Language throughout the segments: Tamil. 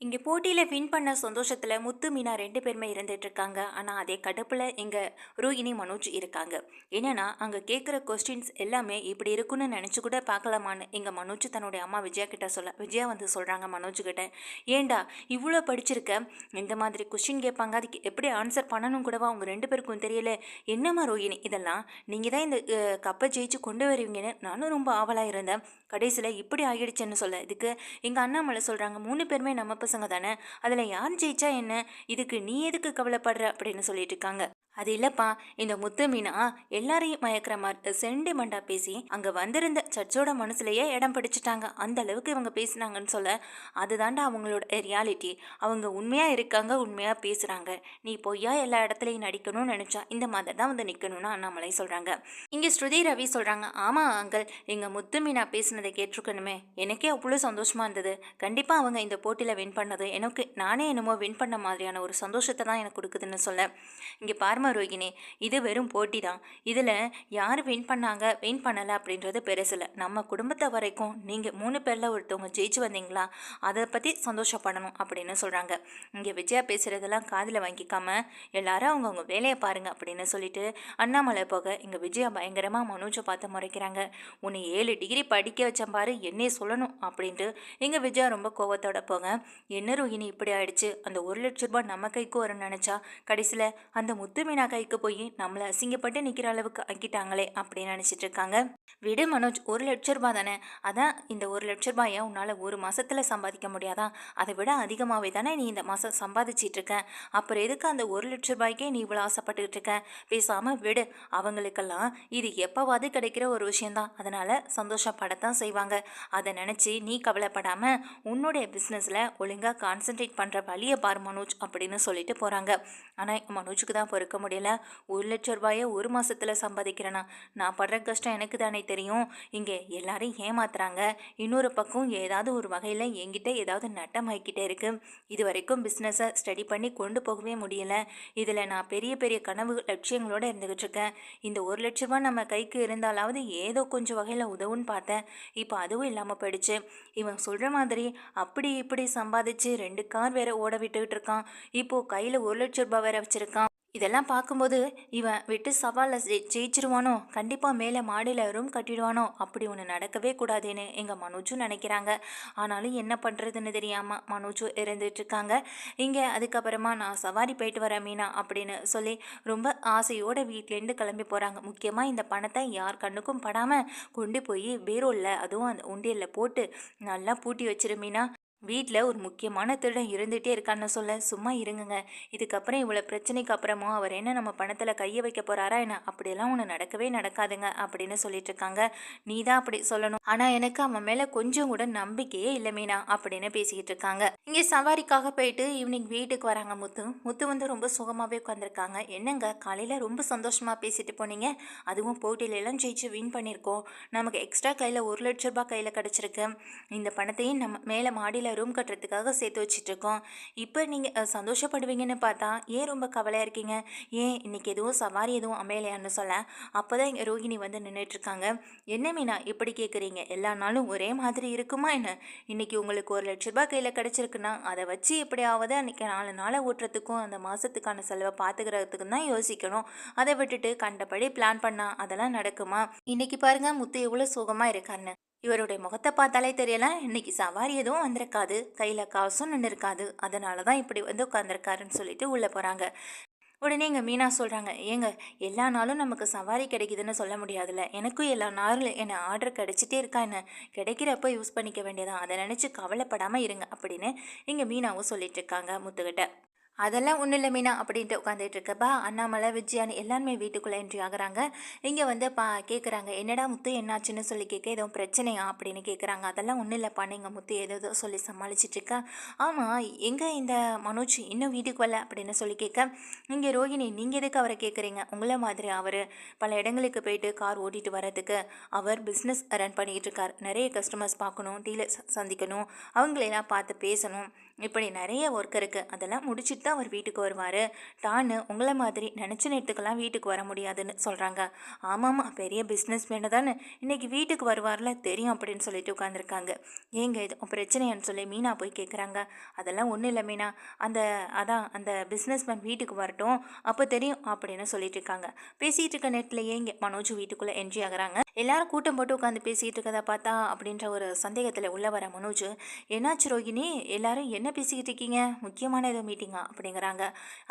இங்கே போட்டியில் வின் பண்ண சந்தோஷத்தில் முத்து மீனா 2 பேருமே இருந்துட்டு இருக்காங்க. ஆனால் அதே கடுப்பில் இங்கே ரோஹிணி மனோஜ் இருக்காங்க. என்னன்னா அங்கே கேட்குற கொஸ்டின்ஸ் எல்லாமே இப்படி இருக்குன்னு நினச்சி கூட பார்க்கலாமான்னு இங்கே மனோஜ் தன்னுடைய அம்மா விஜயா கிட்ட விஜயா வந்து சொல்கிறாங்க மனோஜ் கிட்ட. ஏண்டா இவ்வளோ படிச்சிருக்க, இந்த மாதிரி கொஸ்டின் கேட்பாங்க, அதுக்கு எப்படி ஆன்சர் பண்ணணும் கூடவா அவங்க 2 பேருக்கும் தெரியல. என்னம்மா ரோஹிணி இதெல்லாம், நீங்கள் தான் இந்த கப்பை ஜெயிச்சு கொண்டு வருவீங்கன்னு நானும் ரொம்ப ஆவலாக இருந்தேன். கடைசியில் இப்படி ஆகிடுச்சுன்னு சொல்ல இதுக்கு எங்கள் அண்ணாமலை சொல்கிறாங்க, 3 பேருமே நம்ம பசங்க தானே, அதில் யார் ஜெயிச்சா என்ன, இதுக்கு நீ எதுக்கு கவலைப்படுற அப்படின்னு சொல்லிட்டு இருக்காங்க. அது இல்லைப்பா, இந்த முத்து மீனா எல்லாரையும் மயக்கிற மாதிரி சென்டிமெண்ட்டாக பேசி அங்கே வந்திருந்த சர்ச்சோட மனசுலையே இடம் பிடிச்சிட்டாங்க. அந்த அளவுக்கு இவங்க பேசினாங்கன்னு சொல்ல, அதுதாண்டா அவங்களோட ரியாலிட்டி. அவங்க உண்மையாக இருக்காங்க, உண்மையாக பேசுகிறாங்க. நீ பொய்யா எல்லா இடத்துலையும் நடிக்கணும்னு நினச்சா இந்த மாதிரி தான் வந்து நிற்கணும்னு அண்ணாமலை சொல்கிறாங்க. இங்கே ஸ்ருதி ரவி சொல்கிறாங்க, ஆமாம் அங்கிள், எங்கள் முத்து மீனா பேசினதை கேட்டிருக்கணுமே, எனக்கே அவ்வளோ சந்தோஷமாக இருந்தது. கண்டிப்பாக அவங்க இந்த போட்டியில் வின் பண்ணது எனக்கு நானே என்னமோ வின் பண்ண மாதிரியான ஒரு சந்தோஷத்தை தான் எனக்கு கொடுக்குதுன்னு சொல்ல, இங்கே பார்மா ரோகிணி, இது வெறும் போட்டி தான். இதில் யார் வின் பண்ணாங்க வின் பண்ணலை அப்படின்றது பெருசில்லை. நம்ம குடும்பத்தை வரைக்கும் நீங்கள் 3 பேரில் ஒருத்தவங்க ஜெயிச்சு வந்தீங்களா, அதை பற்றி சந்தோஷப்படணும் அப்படின்னு சொல்கிறாங்க. இங்கே விஜயா பேசுகிறதெல்லாம் காதில் வாங்கிக்காம எல்லாரும் அவங்கவுங்க வேலையை பாருங்க அப்படின்னு சொல்லிட்டு அண்ணாமலை போக இங்கே விஜயா பயங்கரமாக மனோஜை பார்த்து முறைக்கிறாங்க. உன்னை 7 டிகிரி படிக்க வச்சேன் பாரு, என்னையே சொல்லணும் அப்படின்ட்டு இங்கே விஜயா ரொம்ப கோவத்தோட போக, என்ன ரோஹிணி இப்படி ஆயிடுச்சு, அந்த 1 லட்ச ரூபாய் நம்ம கைக்கு வரும்னு நினச்சா கடைசியில் அந்த முத்து மீனா கைக்கு போய் நம்மளை அசிங்கப்பட்டு நிற்கிற அளவுக்கு ஆக்கிட்டாங்களே அப்படின்னு நினச்சிட்டு இருக்காங்க. விடு மனோஜ், 1 லட்ச ரூபாய் தானே, அதான் இந்த 1 லட்ச ரூபாயை உன்னால் ஒரு மாதத்தில் சம்பாதிக்க முடியாதா, அதை விட அதிகமாகவே தானே நீ இந்த மாதம் சம்பாதிச்சிட்டு இருக்க, அப்புறம் எதுக்கு அந்த 1 லட்ச ரூபாய்க்கே நீ இவ்வளோ ஆசைப்பட்டுக்கிட்டு இருக்க, பேசாமல் விடு. அவங்களுக்கெல்லாம் இது எப்போவாது கிடைக்கிற ஒரு விஷயந்தான், அதனால் சந்தோஷப்படத்தான் செய்வாங்க. அதை நினச்சி நீ கவலைப்படாமல் உன்னுடைய பிஸ்னஸில் ஒழுங்காக கான்சென்ட்ரேட் பண்ணுற வழியை பார் மனோஜ் அப்படின்னு சொல்லிட்டு போகிறாங்க. ஆனால் மனோஜுக்கு தான் பொறுக்க முடியல. 1 லட்ச ரூபாயை ஒரு மாதத்தில் சம்பாதிக்கிறேன்னா நான் படுற கஷ்டம் எனக்கு தானே தெரியும். இங்கே எல்லாரையும் ஏமாத்துறாங்க, இன்னொரு பக்கம் ஏதாவது ஒரு வகையில் என்கிட்ட ஏதாவது நட்டமாகிக்கிட்டே இருக்குது. இது வரைக்கும் பிஸ்னஸை ஸ்டடி பண்ணி கொண்டு போகவே முடியல. இதில் நான் பெரிய பெரிய கனவு லட்சியங்களோடு இருந்துக்கிட்டு இருக்கேன். இந்த 1 லட்ச ரூபாய் நம்ம கைக்கு இருந்தாலாவது ஏதோ கொஞ்சம் வகையில் உதவுன்னு பார்த்தேன். இப்போ அதுவும் இல்லாமல் போயிடுச்சு. இவன் சொல்கிற மாதிரி அப்படி இப்படி சம்பாதிச்சு 2 கார் வேற ஓட விட்டுக்கிட்டு இருக்கான். இப்போது கையில் 1 லட்ச ரூபாய் வேற வச்சுருக்கான். இதெல்லாம் பார்க்கும்போது இவன் விட்டு சவாலில் ஜெயிச்சிருவானோ, கண்டிப்பாக மேலே மாடியில் ரூம் கட்டிடுவானோ, அப்படி ஒன்று நடக்கவே கூடாதுன்னு எங்கள் மனோஜும் நினைக்கிறாங்க. ஆனாலும் என்ன பண்ணுறதுன்னு தெரியாமல் மனோஜும் இருந்துகிட்ருக்காங்க. இங்கே அதுக்கப்புறமா நான் சவாரி போயிட்டு வரேன் மீனா அப்படின்னு சொல்லி ரொம்ப ஆசையோடு வீட்டிலேருந்து கிளம்பி போகிறாங்க. முக்கியமாக இந்த பணத்தை யார் கண்ணுக்கும் படாமல் கொண்டு போய் பீரோவில், அதுவும் அந்த உண்டியலில் போட்டு நல்லா பூட்டி வச்சிரு மீனா. வீட்டில் ஒரு முக்கியமான திருடன் இருந்துகிட்டே இருக்கான்னு சொல்ல, சும்மா இருங்குங்க. இதுக்கப்புறம் இவ்வளோ பிரச்சனைக்கு அப்புறமும் அவர் என்ன நம்ம பணத்தில் கையை வைக்க போகிறாரா என்ன, அப்படியெல்லாம் ஒன்று நடக்கவே நடக்காதுங்க அப்படின்னு சொல்லிட்டு இருக்காங்க. நீ தான் அப்படி சொல்லணும், ஆனால் எனக்கு அவன் மேலே கொஞ்சம் கூட நம்பிக்கையே இல்லை மீனா அப்படின்னு பேசிக்கிட்டு இருக்காங்க. இங்கே சவாரிக்காக போயிட்டு ஈவினிங் வீட்டுக்கு வராங்க முத்து. முத்து வந்து ரொம்ப சுகமாகவே உட்காந்துருக்காங்க. என்னங்க காலையில் ரொம்ப சந்தோஷமாக பேசிட்டு போனீங்க, அதுவும் போட்டியிலெல்லாம் ஜெயிச்சு வின் பண்ணியிருக்கோம், நமக்கு எக்ஸ்ட்ரா கையில் 1 லட்ச ரூபாய் கையில் கிடச்சிருக்கு, இந்த பணத்தையும் நம்ம மேலே மாடியில் ரூம் கட்டுறதுக்காக சேர்த்து வச்சிட்ருக்கோம். இப்போ நீங்கள் சந்தோஷப்படுவீங்கன்னு பார்த்தா ஏன் ரொம்ப கவலையாக இருக்கீங்க, ஏன் இன்னைக்கு எதுவும் சவாரி எதுவும் அமையலையான்னு சொல்ல, அப்போ தான் இங்கே ரோகிணி வந்து நின்றுட்டுருக்காங்க. என்ன மீனா இப்படி கேட்குறீங்க, எல்லா நாளும் ஒரே மாதிரி இருக்குமா என்ன, இன்னைக்கு உங்களுக்கு 1 லட்ச ரூபாய் கையில் கிடச்சிருக்குன்னா அதை வச்சு எப்படியாவது அன்றைக்கி 4 நாளை ஓட்டுறதுக்கும் அந்த மாதத்துக்கான செலவை பார்த்துக்கிறதுக்கும் தான் யோசிக்கணும். அதை விட்டுட்டு கண்டபடி பிளான் பண்ணால் அதெல்லாம் நடக்குமா. இன்னைக்கு பாருங்கள் முத்து எவ்வளோ சுகமாக இருக்காருன்னு, இவருடைய முகத்தை பார்த்தாலே தெரியல இன்னைக்கு சவாரி எதுவும் வந்திருக்காது, கையில் காசும் நின்று இருக்காது, அதனால தான் இப்படி வந்து உட்காந்துருக்காருன்னு சொல்லிட்டு உள்ளே போகிறாங்க. உடனே எங்கள் மீனா சொல்கிறாங்க, ஏங்க எல்லா நாளும் நமக்கு சவாரி கிடைக்குதுன்னு சொல்ல முடியாதுல்ல, எனக்கும் எல்லா நாளும் என்ன ஆர்டர் கிடைச்சிட்டே இருக்கா என்ன, கிடைக்கிறப்ப யூஸ் பண்ணிக்க வேண்டியதான், அதை நினச்சி கவலைப்படாமல் இருங்க அப்படின்னு எங்கள் மீனாவும் சொல்லிட்டு இருக்காங்க முத்துக்கிட்ட. அதெல்லாம் ஒன்றும் இல்லை மீனா அப்படின்ட்டு உட்காந்துட்டு இருக்கப்பா அண்ணாமலை விஜயான்னு எல்லாருமே வீட்டுக்குள்ளே என்ட்ரி ஆகுறாங்க. இங்கே வந்து கேட்குறாங்க, என்னடா முத்து என்னாச்சுன்னு சொல்லி கேட்க, எதுவும் பிரச்சனையா அப்படின்னு கேட்குறாங்க. அதெல்லாம் ஒன்றும் இல்லைப்பா, நீங்கள் முத்து ஏதோ சொல்லி சமாளிச்சிட்ருக்கா. ஆமாம், எங்கே இந்த மனோஜ் இன்னும் வீட்டுக்கு வரல அப்படின்னு சொல்லி கேட்க, இங்கே ரோஹிணி நீங்கள் எதுக்கு அவரை கேட்குறீங்க, உங்களை மாதிரி அவர் பல இடங்களுக்கு போயிட்டு கார் ஓட்டிகிட்டு வர்றதுக்கு அவர் பிஸ்னஸ் ரன் பண்ணிக்கிட்டு இருக்கார், நிறைய கஸ்டமர்ஸ் பார்க்கணும், டீலர்ஸ் சந்திக்கணும், அவங்களெல்லாம் பார்த்து பேசணும், இப்படி நிறைய ஒர்க் இருக்குது, அதெல்லாம் முடிச்சுட்டு தான் அவர் வீட்டுக்கு வருவார். டான்னு உங்களை மாதிரி நினச்ச நேரத்துக்கெல்லாம் வீட்டுக்கு வர முடியாதுன்னு சொல்கிறாங்க. ஆமாம்மா, பெரிய பிஸ்னஸ் மேனு தானே, இன்னைக்கு வீட்டுக்கு வருவார்ல தெரியும் அப்படின்னு சொல்லிட்டு உட்காந்துருக்காங்க. ஏங்க இது பிரச்சனையான்னு சொல்லி மீனா போய் கேட்குறாங்க. அதெல்லாம் ஒன்றும் இல்லை மீனா, அந்த அந்த பிஸ்னஸ் மேன் வீட்டுக்கு வரட்டும் அப்போ தெரியும் அப்படின்னு சொல்லிட்டு இருக்காங்க. பேசிகிட்டு இருக்க நேரத்துலையே இங்கே மனோஜ் வீட்டுக்குள்ளே என்ட்ரி ஆகுறாங்க. எல்லாரும் கூட்டம் போட்டு உட்காந்து பேசிகிட்டு இருக்கதை பார்த்தா அப்படின்ற ஒரு சந்தேகத்தில் உள்ள வர மனோஜ், என்னாச்சு ரோகிணி, எல்லாரும் என்ன பேசிக்கிட்டு இருக்கீங்க, முக்கியமான ஏதோ மீட்டிங்கா அப்படிங்கிறாங்க.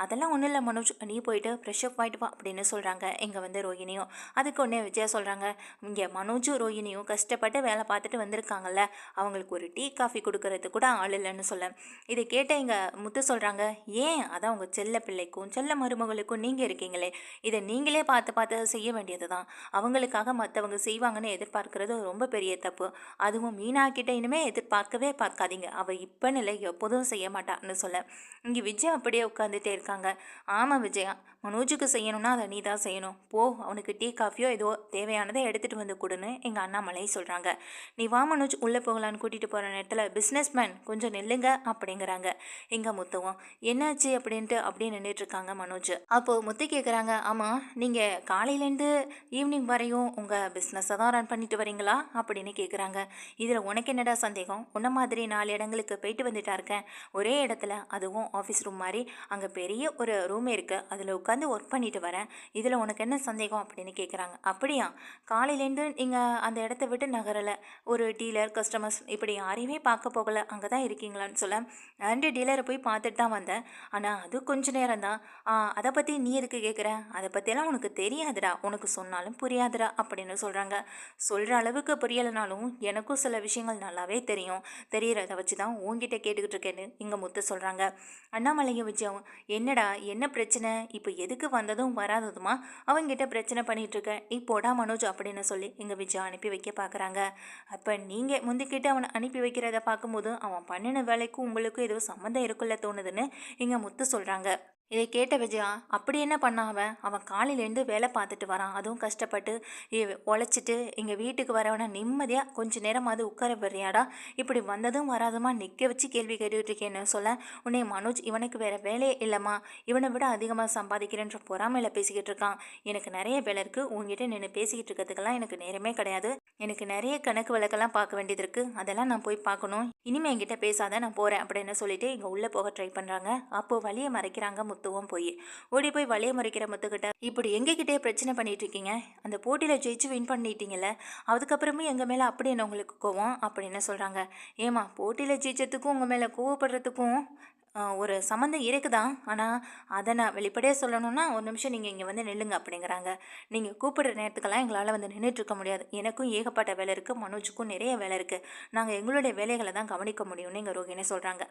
அதெல்லாம் ஒன்றும் இல்லை மனோஜ், நீ போயிட்டு ஃப்ரெஷ் அப் ஆகிட்டு வா அப்படின்னு சொல்கிறாங்க. இங்கே வந்து ரோகிணியும் அதுக்கு ஒன்றே விஜயா சொல்கிறாங்க, இங்கே மனோஜும் ரோகிணியும் கஷ்டப்பட்டு வேலை பார்த்துட்டு வந்திருக்காங்கல்ல, அவங்களுக்கு ஒரு டீ காஃபி கொடுக்கறது கூட ஆள் இல்லைன்னு சொல்ல, இதை கேட்ட இங்கே முத்து சொல்கிறாங்க, ஏன் அதான் உங்கள் செல்ல பிள்ளைக்கும் செல்ல மருமகளுக்கும் நீங்கள் இருக்கீங்களே, இதை நீங்களே பார்த்து பார்த்து செய்ய வேண்டியது தான், அவங்களுக்காக மற்றவங்க செய்வாங்கன்னு எதிர்பார்க்கறது ரொம்ப பெரிய தப்பு. அதுவும் மீனா கிட்ட இனிமே எதிர்பார்க்கவே பார்க்காதீங்க, அவள் இப்போன்னு இல்லை எப்போதும் செய்ய மாட்டான்னு சொல்ல, இங்கே விஜயா அப்படியே உட்காந்துட்டே இருக்காங்க. ஆமாம் விஜயா, மனோஜுக்கு செய்யணும்னா அதை நீ தான் செய்யணும், போ அவனுக்கு டீ காஃபியோ ஏதோ தேவையானதை எடுத்துகிட்டு வந்து கொடுன்னு எங்கள் அண்ணாமலை சொல்கிறாங்க. நீ வா மனோஜ் உள்ளே போகலான்னு கூட்டிகிட்டு போகிற நேரத்தில் பிஸ்னஸ் மேன் கொஞ்சம் நில்லுங்க அப்படிங்கிறாங்க. எங்கள் முத்துவும் என்னாச்சு அப்படின்ட்டு அப்படியே நின்றுட்டுருக்காங்க மனோஜ். அப்போது முத்து கேட்குறாங்க, ஆமாம் நீங்கள் காலையிலேருந்து ஈவினிங் வரையும் உங்கள் பிஸ்னஸை தான் ரன் பண்ணிட்டு வரீங்களா அப்படின்னு கேட்குறாங்க. இதில் உனக்கு என்னடா சந்தேகம், உன்ன மாதிரி 4 இடங்களுக்கு போயிட்டு வந்துட்டா இருக்கேன், ஒரே இடத்துல, அதுவும் ஆஃபீஸ் ரூம் மாதிரி, அங்கே பெரிய ஒரு ரூம் இருக்குது, அதில் உட்காந்து ஒர்க் பண்ணிட்டு வரேன், இதில் உனக்கு என்ன சந்தேகம் அப்படின்னு கேட்குறாங்க. அப்படியா, காலையிலேருந்து நீங்கள் அந்த இடத்த விட்டு நகரலை, ஒரு டீலர் கஸ்டமர்ஸ் இப்படி யாரையுமே பார்க்க போகலை, அங்கே தான் இருக்கீங்களான்னு சொல்ல, 2 டீலரை போய் பார்த்துட்டு தான் வந்தேன், ஆனால் அது கொஞ்ச நேரம் தான், அதை பற்றி நீ எதுக்கு கேட்குற, அதை பற்றியெல்லாம் உனக்கு தெரியாதுடா, உனக்கு சொன்னாலும் புரியாதுடா அப்படின்னு சொல்கிறாங்க. சொல்கிற அளவுக்கு புரியலைனாலும் எனக்கும் சில விஷயங்கள் நல்லாவே தெரியும், தெரிகிறத வச்சு தான் உங்ககிட்ட கேட்டுக்கிட்டு இருக்கேன்னு இங்கே முத்து சொல்கிறாங்க. அண்ணாமலையும் விஜயாவும், என்னடா என்ன பிரச்சனை, இப்போ எதுக்கு வந்ததும் வராததுமா அவங்ககிட்ட பிரச்சனை பண்ணிகிட்டு இருக்க, இப்போடா மனோஜ் அப்படின்னு சொல்லி எங்கள் விஜயா அனுப்பி வைக்க பார்க்குறாங்க. அப்போ நீங்கள் முந்திக்கிட்டு அவனை அனுப்பி வைக்கிறத பார்க்கும்போது அவன் பண்ணின வேலைக்கும் உங்களுக்கும் ஏதோ சம்மந்தம் இருக்குல்ல தோணுதுன்னு இங்கே முத்து சொல்கிறாங்க. இதை கேட்ட விஜயா, அப்படி என்ன பண்ண அவன், அவன் காலையிலேருந்து வேலை பார்த்துட்டு வரான், அதுவும் கஷ்டப்பட்டு உழைச்சிட்டு எங்கள் வீட்டுக்கு வரவனை நிம்மதியாக கொஞ்சம் நேரமாவது உட்கார வர்றியாடா, இப்படி வந்ததும் வராதுமா நிற்க வச்சு கேள்வி கேட்டுக்கிட்டு இருக்கேன்னு சொல்ல, உன்னை மனோஜ் இவனுக்கு வேறு வேலையே இல்லைம்மா, இவனை விட அதிகமாக சம்பாதிக்கிறேன்ற பொறாமையில் பேசிக்கிட்டு இருக்கான், எனக்கு நிறைய வேலை இருக்குது, உங்ககிட்ட நின்று பேசிக்கிட்டு இருக்கிறதுக்கெல்லாம் எனக்கு நேரமே கிடையாது, எனக்கு நிறைய கணக்கு வழக்கெல்லாம் பார்க்க வேண்டியது இருக்குது, அதெல்லாம் நான் போய் பார்க்கணும், இனிமேல் என்கிட்ட பேசாத நான் போகிறேன் அப்படின்னு சொல்லிட்டு இங்கே உள்ளே போக ட்ரை பண்ணுறாங்க. அப்போது வழியை மறைக்கிறாங்க முத்துவும் போய் ஓடி போய் வழியை மறைக்கிற முத்துக்கிட்ட, இப்படி எங்ககிட்டே பிரச்சனை பண்ணிட்டு இருக்கீங்க, அந்த போட்டியில் ஜெயிச்சு வின் பண்ணிட்டீங்கல்ல, அதுக்கப்புறமே எங்கள் மேலே அப்படி என்ன உங்களுக்கு கோவம் அப்படின்னு சொல்கிறாங்க. ஏமா, போட்டியில் ஜெயிச்சதுக்கும் உங்கள் மேலே கோவப்படுறதுக்கும் ஒரு சம்மந்தம் இருக்குதான், ஆனால் அதை நான் வெளிப்படையாக சொல்லணும்னா ஒரு நிமிஷம் நீங்கள் இங்கே வந்து நில்லுங்க அப்படிங்கிறாங்க. நீங்கள் கூப்பிடுற நேரத்துக்கெல்லாம் எங்களால் வந்து நின்றுட்டுருக்க முடியாது, எனக்கும் ஏகப்பட்ட வேலை இருக்குது, மனோஜுக்கும் நிறைய வேலை இருக்குது, நாங்கள் எங்களுடைய வேலைகளை தான் கவனிக்க முடியும்னு இங்கே ரோகிணி சொல்கிறாங்க.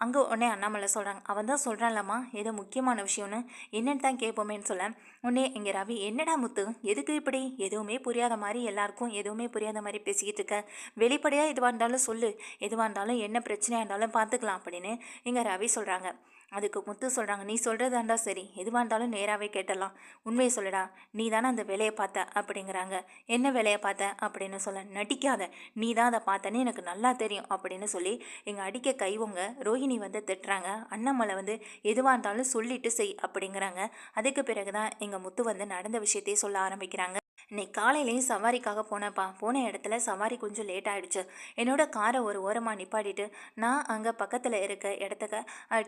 அங்கே உடனே அண்ணாமலை சொல்கிறாங்க, அவன் தான் சொல்கிறான்லம்மா ஏதோ முக்கியமான விஷயம்னு, என்னென்னு தான் கேட்போமேன்னு சொல்ல, உடனே இங்கே ரவி, என்னடா முத்து எதுக்கு இப்படி எதுவுமே புரியாத மாதிரி எல்லாருக்கும் எதுவுமே புரியாத மாதிரி பேசிக்கிட்டு இருக்க, வெளிப்படையாக எதுவாக இருந்தாலும் சொல்லு, எதுவாக இருந்தாலும் என்ன பிரச்சனையாக இருந்தாலும் பார்த்துக்கலாம் அப்படின்னு இங்கே ரவி சொல்கிறாங்க. அதுக்கு முத்து சொல்கிறாங்க, நீ சொல்கிறதாண்டா சரி, எதுவாக இருந்தாலும் நேராகவே கேட்டலாம், உண்மையை சொல்லுடா, நீ தானே அந்த வேலையை பார்த்த அப்படிங்கிறாங்க. என்ன வேலையை பார்த்த அப்படின்னு சொல்ல, நடிக்காத, நீ தான் அதை பார்த்தேன்னு எனக்கு நல்லா தெரியும் அப்படின்னு சொல்லி எங்கள் அடிக்க கைவங்க ரோஹிணி வந்து திட்டுறாங்க. அண்ணாமலை வந்து எதுவாக இருந்தாலும் சொல்லிட்டு செய் அப்படிங்கிறாங்க. அதுக்கு பிறகு தான் எங்கள் முத்து வந்து நடந்த விஷயத்தையே சொல்ல ஆரம்பிக்கிறாங்க. இன்னைக்கு காலையிலையும் சவாரிக்காக போனப்பா, போன இடத்துல சவாரி கொஞ்சம் லேட் ஆகிடுச்சு, என்னோட காரை ஒரு ஓரமாக நிப்பாட்டிட்டு நான் அங்கே பக்கத்தில் இருக்க இடத்துக்கு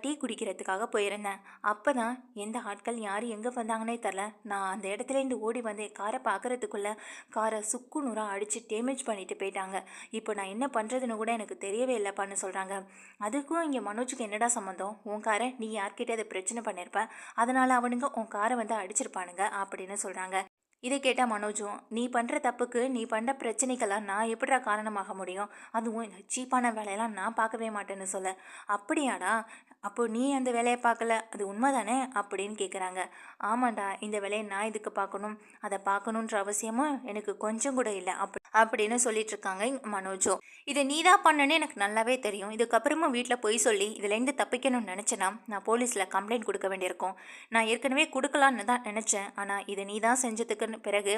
டீ குடிக்கிறதுக்காக போயிருந்தேன். அப்போ தான் எந்த ஆட்கள் யார் எங்கே வந்தாங்கன்னே தெரில, நான் அந்த இடத்துலேருந்து ஓடி வந்து காரை பார்க்குறதுக்குள்ளே காரை சுக்கு நூறாக அடித்து டேமேஜ் பண்ணிட்டு போயிட்டாங்க. இப்போ நான் என்ன பண்ணுறதுன்னு கூட எனக்கு தெரியவே இல்லைப்பான்னு சொல்கிறாங்க. அதுக்கும் இங்கே மனோஜுக்கு என்னடா சம்மந்தம், உன் காரை நீ யார்கிட்ட அதை பிரச்சனை பண்ணியிருப்ப, அதனால் அவனுங்க உன் காரை வந்து அடிச்சிருப்பானுங்க அப்படின்னு சொல்கிறாங்க. இதை கேட்டால் மனோஜும், நீ பண்ணுற தப்புக்கு நீ பண்ணுற பிரச்சனைக்கெல்லாம் நான் எப்படிடா காரணமாக முடியும், அதுவும் இந்த சீப்பான வேலையெல்லாம் நான் பார்க்கவே மாட்டேன்னு சொல்ல, அப்படியாடா, அப்போ நீ அந்த வேலையை பார்க்கல, அது உண்மைதானே அப்படின்னு கேட்குறாங்க. ஆமாண்டா, இந்த வேலையை நான் இதுக்கு பார்க்கணும், அதை பார்க்கணுன்ற அவசியமும் எனக்கு கொஞ்சம் கூட இல்லை அப்படின்னு சொல்லிட்டு இருக்காங்க மனோஜும். இதை நீ தான் பண்ணனே எனக்கு நல்லாவே தெரியும், இதுக்கப்புறமும் வீட்டில் போய் சொல்லி இதுலேருந்து தப்பிக்கணும்னு நினச்சேன்னா நான் போலீஸில் கம்ப்ளைண்ட் கொடுக்க வேண்டியிருக்கும், நான் ஏற்கனவே கொடுக்கலான்னு தான் நினச்சேன், ஆனால் இதை நீ தான் செஞ்சதுக்குன்னு பிறகு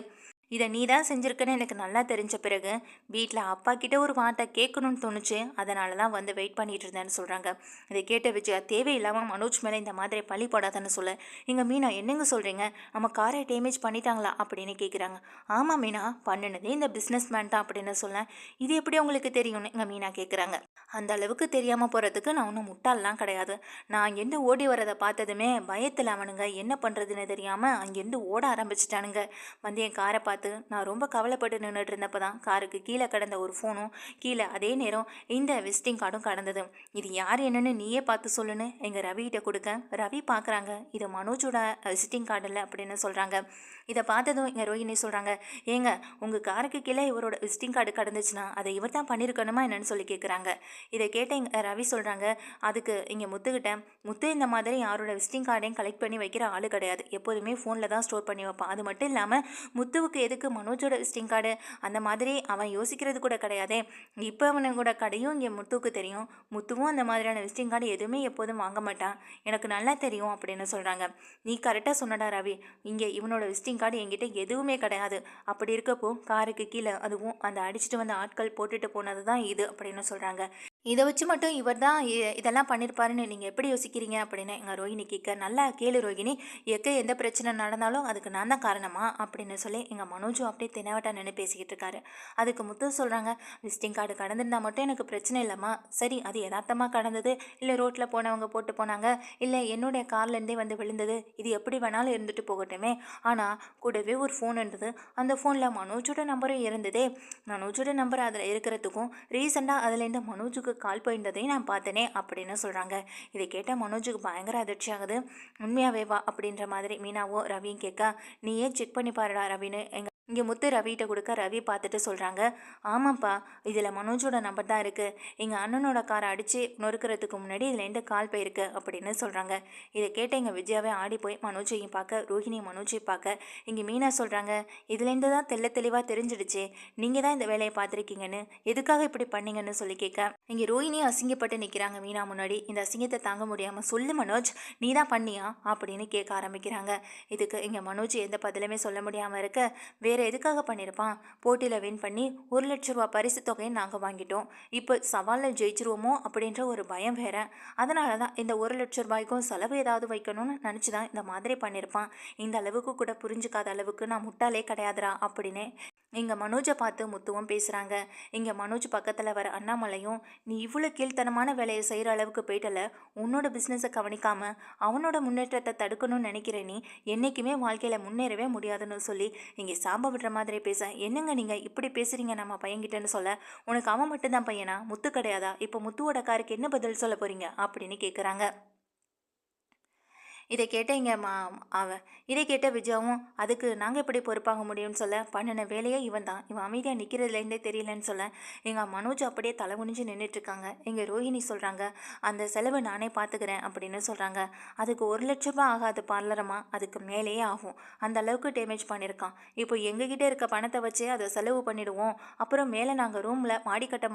இதை நீ தான் செஞ்சுருக்கன்னு எனக்கு நல்லா தெரிஞ்ச பிறகு வீட்டில் அப்பா கிட்ட ஒரு வார்த்தை கேட்கணும்னு தோணுச்சு, அதனால தான் வந்து வெயிட் பண்ணிட்டு இருந்தேன்னு சொல்கிறாங்க. இதை கேட்ட விஜயா தேவையில்லாமல் மனோஜ் மேலே இந்த மாதிரி பழி போடாதான்னு சொல்ல, எங்கள் மீனா என்னங்க சொல்கிறீங்க, நம்ம காரை டேமேஜ் பண்ணிட்டாங்களா அப்படின்னு கேட்குறாங்க. ஆமாம் மீனா, பண்ணினதே இந்த பிஸ்னஸ் மேன் தான் அப்படின்னு சொல்ல, இது எப்படி உங்களுக்கு தெரியும்னு எங்கள் மீனா கேட்குறாங்க. அந்த அளவுக்கு தெரியாமல் போகிறதுக்கு நான் ஒன்றும் முட்டாள்லாம் கிடையாது. நான் அங்கேருந்து ஓடி வரதை பார்த்ததுமே பயத்தில் அவனுங்க என்ன பண்ணுறதுன்னு தெரியாமல் அங்கேருந்து ஓட ஆரம்பிச்சிட்டானுங்க. வந்து என் காரை பார்த்து நான் ரொம்ப கவலைப்பட்டு நின்றுட்டு இருந்தப்போ தான் காருக்கு கீழே கடந்த ஒரு ஃபோனும் கீழே அதே நேரம் இந்த விசிட்டிங் கார்டும் கடந்தது. இது யார் என்னன்னு நீயே பார்த்து சொல்லுன்னு எங்கள் ரவிகிட்ட கொடுக்க, ரவி பார்க்குறாங்க இது மனோஜோட விசிட்டிங் கார்டு இல்லை அப்படின்னு சொல்கிறாங்க. இதை பார்த்ததும் எங்கள் ரோஹிணி சொல்கிறாங்க, ஏங்க உங்கள் காருக்கு கீழே இவரோட விசிட்டிங் கார்டு கடந்துச்சுன்னா அதை இவர் தான் பண்ணியிருக்கணுமா என்னன்னு சொல்லி கேட்குறாங்க. இதை கேட்ட எங்கள் ரவி சொல்கிறாங்க, அதுக்கு இங்கே முத்துக்கிட்ட முத்து இந்த மாதிரி யாரோட விசிட்டிங் கார்டையும் கலெக்ட் பண்ணி வைக்கிற ஆள் கிடையாது, எப்போதுமே ஃபோனில் தான் ஸ்டோர் பண்ணி வைப்பான். அது மட்டும் இல்லாமல் முத்துவுக்கு எதுக்கு மனோஜோட விசிட்டிங் கார்டு அந்த மாதிரி அவன் யோசிக்கிறது கூட கிடையாதே. இப்போ அவனோட கடையும் இங்கே முத்துவுக்கு தெரியும், முத்துவும் அந்த மாதிரியான விசிட்டிங் கார்டு எதுவுமே எப்போதும் வாங்க மாட்டான், எனக்கு நல்லா தெரியும் அப்படின்னு சொல்கிறாங்க. நீ கரெக்டாக சொன்னடா ரவி, இங்கே இவனோட விசிட்டிங் கார்டு என்கிட்ட எதுவுமே கிடையாது. அப்படி இருக்கப்போ காருக்கு கீழே அதுவும் அந்த அடிச்சுட்டு வந்த ஆட்கள் போட்டுட்டு போனது தான் இது அப்படின்னு சொல்கிறாங்க. இதை வச்சு மட்டும் இவர் தான் இதெல்லாம் பண்ணியிருப்பாருன்னு நீங்கள் எப்படி யோசிக்கிறீங்க அப்படின்னு எங்கள் ரோஹிணி கேட்க, நல்லா கேளு ரோஹிணி, எந்த பிரச்சனை நடந்தாலும் அதுக்கு நான் தான் காரணமா அப்படின்னு சொல்லி எங்கள் மனோஜும் அப்படியே தெனாவட்டா நின்று பேசிக்கிட்டு இருக்காரு. அதுக்கு முத்து சொல்கிறாங்க, விசிட்டிங் கார்டு கடந்திருந்தா மட்டும் எனக்கு பிரச்சனை இல்லைம்மா, சரி அது யதார்த்தமாக கடந்தது, இல்லை ரோட்டில் போனவங்க போட்டு போனாங்க, இல்லை என்னுடைய கார்லேருந்தே வந்து விழுந்தது, இது எப்படி வேணாலும் இருந்துட்டு போகட்டுமே, ஆனால் கூடவே ஒரு ஃபோன் இருந்தது, அந்த ஃபோனில் மனோஜோட நம்பரும் இருந்ததே, மனோஜோட நம்பர் அதில் இருக்கிறதுக்கும் ரீசெண்டாக அதுலேருந்து மனோஜுக்கு கால் போயிருந்ததையும் நான் பார்த்தேனே அப்படின்னு சொல்கிறாங்க. இதை கேட்டால் மனோஜுக்கு பயங்கர அதிர்ச்சி ஆகுது. உண்மையாவே வா அப்படின்ற மாதிரி மீனாவும் ரவியும் கேட்க, நீயே செக் பண்ணி பாருடா ரவின்னு இங்கே முத்து ரவிகிட்ட கொடுக்க, ரவி பார்த்துட்டு சொல்கிறாங்க, ஆமாப்பா இதில் மனோஜோட நம்பர் தான் இருக்குது, எங்கள் அண்ணனோட காரை அடித்து நொறுக்கிறதுக்கு முன்னாடி இதில் எந்த கால் போயிருக்கு அப்படின்னு சொல்கிறாங்க. இதை கேட்ட எங்கள் விஜயாவே ஆடி போய் மனோஜையும் பார்க்க, ரோஹிணி மனோஜையும் பார்க்க, இங்கே மீனா சொல்கிறாங்க, இதுலேருந்து தான் தெளிவாக தெரிஞ்சிடுச்சு நீங்கள் தான் இந்த வேலையை பார்த்துருக்கீங்கன்னு, எதுக்காக இப்படி பண்ணீங்கன்னு சொல்லி கேட்க, இங்கே ரோஹிணியும் அசிங்கப்பட்டு நிற்கிறாங்க மீனா முன்னாடி. இந்த அசிங்கத்தை தாங்க முடியாமல், சொல்லு மனோஜ் நீ தான் பண்ணியா அப்படின்னு கேட்க ஆரம்பிக்கிறாங்க. இதுக்கு இங்கே மனோஜ் எந்த பதிலுமே சொல்ல முடியாமல் இருக்க, வேறு எதுக்காக பண்ணியிருப்பான், போட்டியில் வின் பண்ணி 1,00,000 ரூபா பரிசு தொகையை நாங்கள் வாங்கிட்டோம், இப்போ சவாலில் ஜெயிச்சிருவோமோ அப்படின்ற ஒரு பயம் வேற, அதனால தான் இந்த 1,00,000 ரூபாய்க்கும் செலவு ஏதாவது வைக்கணும்னு நினச்சி தான் இந்த மாதிரி பண்ணியிருப்பான், இந்த அளவுக்கு கூட புரிஞ்சுக்காத அளவுக்கு நான் முட்டாளே கிடையாதுரா அப்படின்னு இங்கே மனோஜை பார்த்து முத்துவும் பேசுகிறாங்க. இங்கே மனோஜ் பக்கத்தில் வர அண்ணாமலையும், நீ இவ்வளோ கீழ்த்தனமான வேலையை செய்கிற அளவுக்கு போயிட்டல, உன்னோட பிஸ்னஸை கவனிக்காமல் அவனோட முன்னேற்றத்தை தடுக்கணும்னு நினைக்கிற நீ என்றைக்குமே வாழ்க்கையில் முன்னேறவே முடியாதுன்னு சொல்லி இங்கே சாம்ப விடுற மாதிரி பேச, என்னங்க நீங்கள் இப்படி பேசுகிறீங்க நம்ம பையன்கிட்டன்னு சொல்ல, உனக்கு அவன் மட்டும்தான் பையனா, முத்து கிடையாதா, இப்போ முத்துவோட காருக்கு என்ன பதில் சொல்ல போகிறீங்க அப்படின்னு கேட்குறாங்க. இதை கேட்ட இதை கேட்ட விஜயாவும், அதுக்கு நாங்கள் எப்படி பொறுப்பாக முடியும்னு சொல்ல, பண்ணின வேலையே இவன் தான், இவன் அமைதியாக நிற்கிறதுலேருந்தே தெரியலன்னு சொல்ல, எங்கள் மனோஜ் அப்படியே தலை குனிஞ்சு நின்றுட்டுருக்காங்க. எங்கள் ரோஹிணி சொல்கிறாங்க, அந்த செலவு நானே பார்த்துக்கிறேன் அப்படின்னு சொல்கிறாங்க. அதுக்கு 1,00,000 ரூபாய் ஆகாது பார்லரமா, அதுக்கு மேலேயே ஆகும், அந்த அளவுக்கு டேமேஜ் பண்ணியிருக்கான். இப்போ எங்ககிட்ட இருக்க பணத்தை வச்சு அதை செலவு பண்ணிவிடுவோம், அப்புறம் மேலே நாங்கள் ரூமில் மாடி கட்ட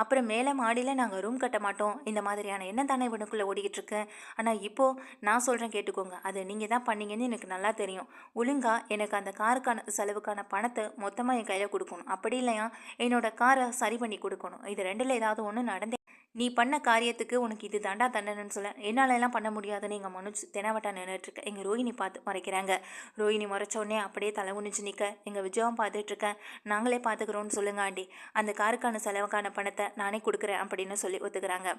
அப்புறம் மேலே மாடியில் நாங்கள் ரூம் கட்ட மாட்டோம், இந்த மாதிரியான எண்ணம் தானே இவனுக்குள்ளே ஓடிக்கிட்டு இருக்கு. ஆனால் இப்போது நான் சொல்கிறேன் கேட்டுக்கோங்க, அது நீங்கள் தான் பண்ணீங்கன்னு எனக்கு நல்லா தெரியும், ஒழுங்காக எனக்கு அந்த காருக்கான செலவுக்கான பணத்தை மொத்தமாக என் கையில் கொடுக்கணும், அப்படி இல்லையா என்னோடய காரை சரி பண்ணி கொடுக்கணும், இது ரெண்டில் ஏதாவது ஒன்று நடந்தே நீ பண்ண காரியத்துக்கு உனக்கு இது தாண்டா தண்டனைன்னு சொல்ல, என்னாலெல்லாம் பண்ண முடியாதுன்னு எங்கள் மனோஜ் தெனாவட்டா நின்றுட்டுருக்க. எங்கள் ரோஹிணி பார்த்து மறைக்கிறாங்க. ரோஹிணி மறைச்சோடனே அப்படியே தலை குனிஞ்சு நிற்க, எங்கள் விஜயாவும் பார்த்துட்ருக்கேன். நாங்களே பார்த்துக்குறோன்னு சொல்லுங்க ஆண்டி, அந்த காருக்கான செலவுக்கான பணத்தை நானே கொடுக்குறேன் அப்படின்னு சொல்லி ஒத்துக்கிறாங்க.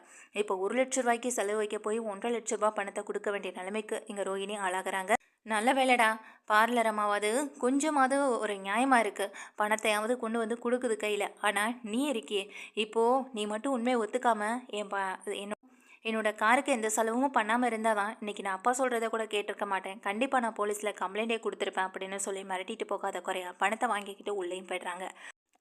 இப்போ 1,00,000 ரூபாய்க்கு செலவு வைக்க போய் 1,50,000 ரூபாய் பணத்தை கொடுக்க வேண்டிய நிலைமைக்கு எங்கள் ரோஹிணி ஆளாகிறாங்க. நல்ல வேலைடா, பார்லரமாவது கொஞ்சமாவது ஒரு நியாயமாக இருக்குது, பணத்தையாவது கொண்டு வந்து கொடுக்குது கையில், ஆனால் நீ இருக்கியே, இப்போது நீ மட்டும் உண்மையை ஒத்துக்காமல் என்னோட காருக்கு எந்த செலவும் பண்ணாமல் இருந்தால் தான் இன்றைக்கி நான் அப்பா சொல்கிறத கூட கேட்டிருக்க மாட்டேன், கண்டிப்பாக நான் போலீஸில் கம்ப்ளைண்ட்டே கொடுத்துருப்பேன் அப்படின்னு சொல்லி மிரட்டிட்டு போகாத குறையா பணத்தை வாங்கிக்கிட்டு உள்ளேயும் போய்ட்றாங்க.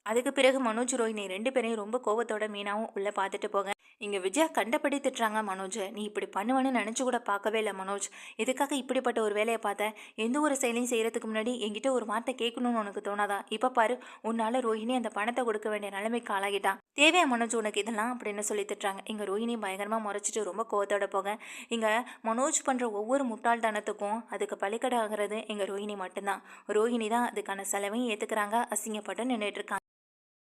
அதுக்கு பிறகு மனோஜ் ரோஹிணி 2 பேரையும் ரொம்ப கோபத்தோட மீனாவும் உள்ளே பார்த்துட்டு போக, இங்க விஜயா கண்டபடி திட்டுறாங்க மனோஜ். நீ இப்படி பண்ணுவேன்னு நினைச்சு கூட பார்க்கவே இல்லை மனோஜ். எதுக்காக இப்படிப்பட்ட ஒரு வேலையை பார்த்த? எந்த ஒரு செயலையும் செய்யறதுக்கு முன்னாடி என்கிட்ட ஒரு வார்த்தை கேட்கணும்னு உனக்கு தோணாதா? இப்ப பாரு, உன்னால ரோஹிணி அந்த பணத்தை கொடுக்க வேண்டிய நிலைமைக்கு ஆளாகிட்டான். தேவையா மனோஜ் உனக்கு இதெல்லாம் அப்படின்னு சொல்லி திட்டுறாங்க. இங்க ரோஹிணி பயங்கரமா முறைச்சிட்டு ரொம்ப கோவத்தோட போக, இங்க மனோஜ் பண்ற ஒவ்வொரு முட்டாள்தனத்துக்கும் அதுக்கு பலிக்கடாகிறது எங்க ரோஹிணி மட்டும்தான். ரோஹிணி தான் அதுக்கான செலவையும் ஏத்துக்கிறாங்க. அசிங்கப்பட்டு நின்றுட்டு இருக்காங்க.